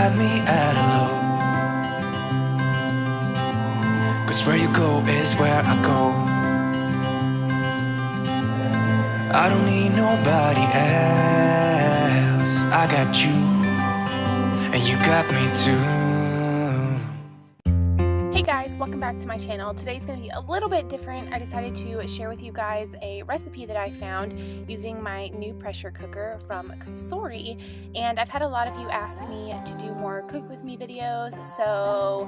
got me at a low. 'Cause where you go is where I go. I don't need nobody else. I got you, and you got me too. Hey guys, welcome back to my channel. Today's going to be a little bit different. I decided to share with you guys a recipe that I found using my new pressure cooker from Kosori, and I've had a lot of you ask me to do more cook with me videos, so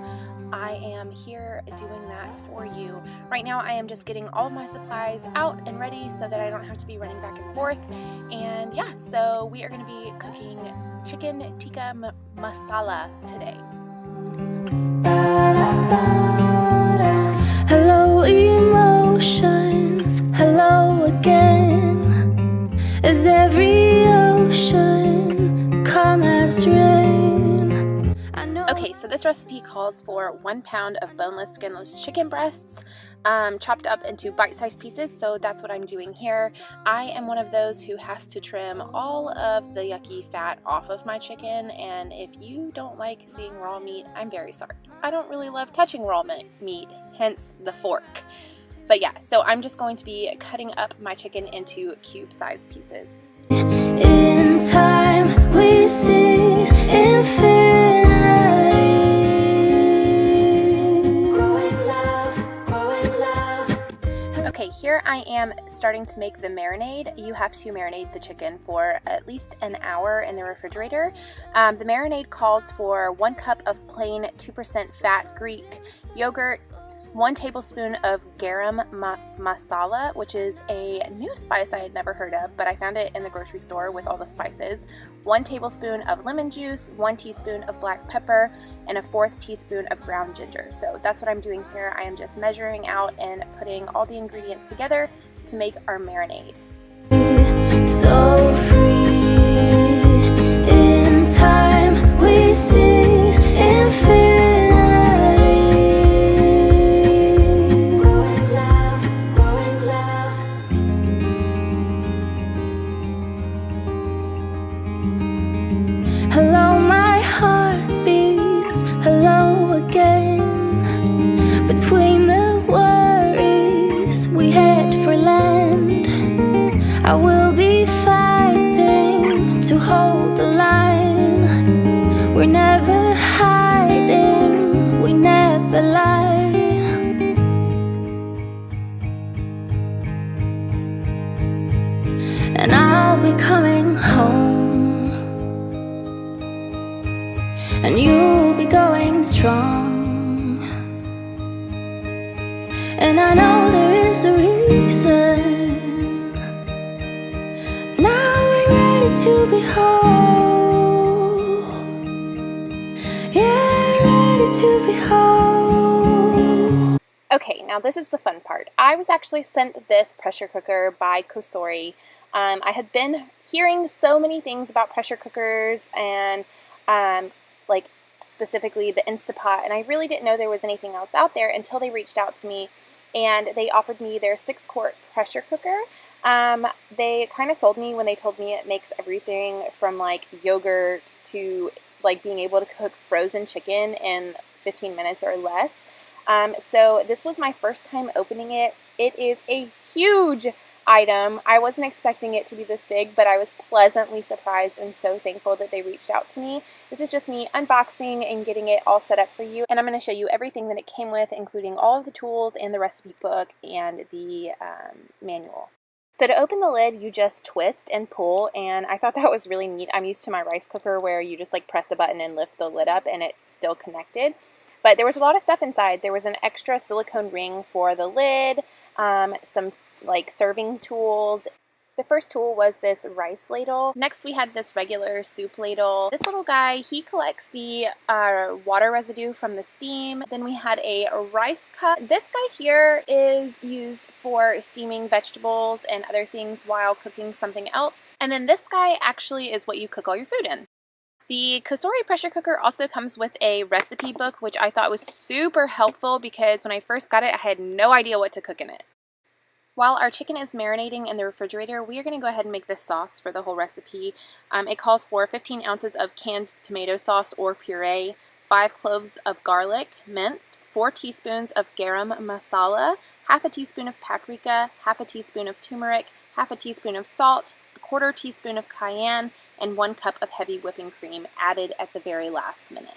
I am here doing that for you. Right now I am just getting all of my supplies out and ready so that I don't have to be running back and forth. And yeah, so we are going to be cooking chicken tikka masala today. Hello emotions, hello again. As every ocean come as rain. Okay, so this recipe calls for 1 pound of boneless, skinless chicken breasts, chopped up into bite-sized pieces, so that's what I'm doing here. I am one of those who has to trim all of the yucky fat off of my chicken, and if you don't like seeing raw meat, I'm very sorry. I don't really love touching raw meat, hence the fork. But yeah, so I'm just going to be cutting up my chicken into cube-sized pieces. In time we seize infinity. Okay, here I am starting to make the marinade. You have to marinate the chicken for at least an hour in the refrigerator. The marinade calls for 1 cup of plain 2% fat Greek yogurt, 1 tablespoon of garam masala, which is a new spice I had never heard of, but I found it in the grocery store with all the spices, 1 tablespoon of lemon juice, 1 teaspoon of black pepper, and 1/4 teaspoon of ground ginger. So that's what I'm doing here. I am just measuring out and putting all the ingredients together to make our marinade. So free, in time we seize infinity. Hello, my heart beats, hello again. Between the worries, we head for land. I will be fighting to hold the line. We're never hiding, we never lie. And I'll be coming home, and you'll be going strong. And I know there is a reason. Now we're ready to be whole. Yeah, ready to be whole. Okay, now this is the fun part. I was actually sent this pressure cooker by Kosori. I had been hearing so many things about pressure cookers and like specifically the Instapot, and I really didn't know there was anything else out there until they reached out to me and they offered me their 6-quart pressure cooker. They kind of sold me when they told me it makes everything from like yogurt to like being able to cook frozen chicken in 15 minutes or less. So this was my first time opening it. It is a huge item. I wasn't expecting it to be this big, but I was pleasantly surprised and so thankful that they reached out to me. This is just me unboxing and getting it all set up for you, and I'm going to show you everything that it came with, including all of the tools and the recipe book and the manual. So to open the lid, you just twist and pull, and I thought that was really neat. I'm used to my rice cooker where you just like press a button and lift the lid up and it's still connected. But there was a lot of stuff inside. There was an extra silicone ring for the lid, some like serving tools. The first tool was this rice ladle. Next we had this regular soup ladle. This little guy, he collects the water residue from the steam. Then we had a rice cup. This guy here is used for steaming vegetables and other things while cooking something else. And then this guy actually is what you cook all your food in. The Kosori pressure cooker also comes with a recipe book, which I thought was super helpful because when I first got it, I had no idea what to cook in it. While our chicken is marinating in the refrigerator, we are going to go ahead and make the sauce for the whole recipe. It calls for 15 ounces of canned tomato sauce or puree, 5 cloves of garlic minced, 4 teaspoons of garam masala, half a teaspoon of paprika, half a teaspoon of turmeric, half a teaspoon of salt, a quarter teaspoon of cayenne, and 1 cup of heavy whipping cream added at the very last minute.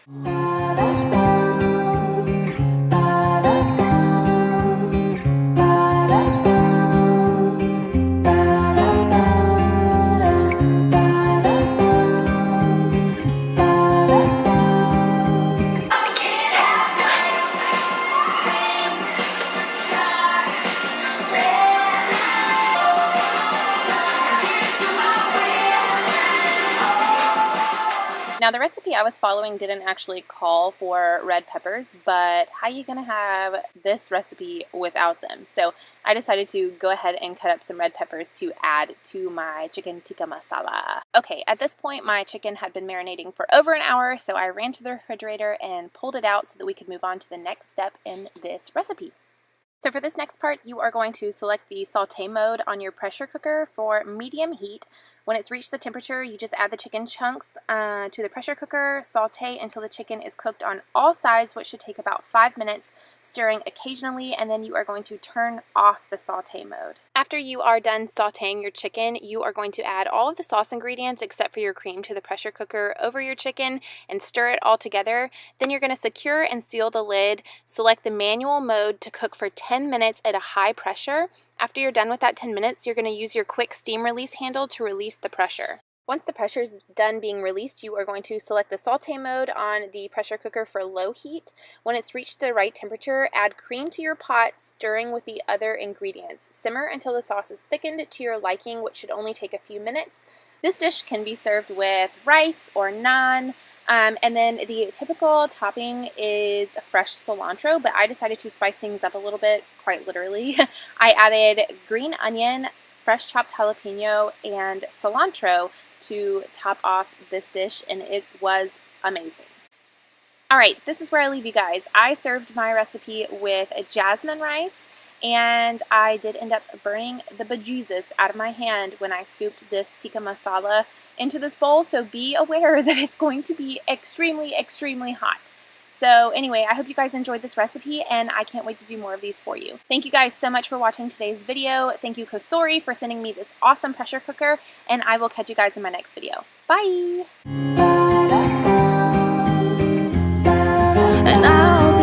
Now the recipe I was following didn't actually call for red peppers, but how are you going to have this recipe without them? So I decided to go ahead and cut up some red peppers to add to my chicken tikka masala. Okay, at this point my chicken had been marinating for over an hour, so I ran to the refrigerator and pulled it out so that we could move on to the next step in this recipe. So for this next part, you are going to select the saute mode on your pressure cooker for medium heat. When it's reached the temperature, you just add the chicken chunks to the pressure cooker, saute until the chicken is cooked on all sides, which should take about 5 minutes, stirring occasionally, and then you are going to turn off the saute mode. After you are done sauteing your chicken, you are going to add all of the sauce ingredients except for your cream to the pressure cooker over your chicken and stir it all together. Then you're going to secure and seal the lid, select the manual mode to cook for 10 minutes at a high pressure. After you're done with that 10 minutes, you're going to use your quick steam release handle to release the pressure. Once the pressure is done being released, you are going to select the saute mode on the pressure cooker for low heat. When it's reached the right temperature, add cream to your pot, stirring with the other ingredients. Simmer until the sauce is thickened to your liking, which should only take a few minutes. This dish can be served with rice or naan. And then the typical topping is fresh cilantro, but I decided to spice things up a little bit, quite literally. I added green onion, fresh chopped jalapeno, and cilantro to top off this dish, and it was amazing. Alright, this is where I leave you guys. I served my recipe with a jasmine rice, and I did end up burning the bejesus out of my hand when I scooped this tikka masala into this bowl, so be aware that it's going to be extremely, extremely hot. So anyway, I hope you guys enjoyed this recipe, and I can't wait to do more of these for you. Thank you guys so much for watching today's video. Thank you, Kosori, for sending me this awesome pressure cooker, and I will catch you guys in my next video. Bye! And I'll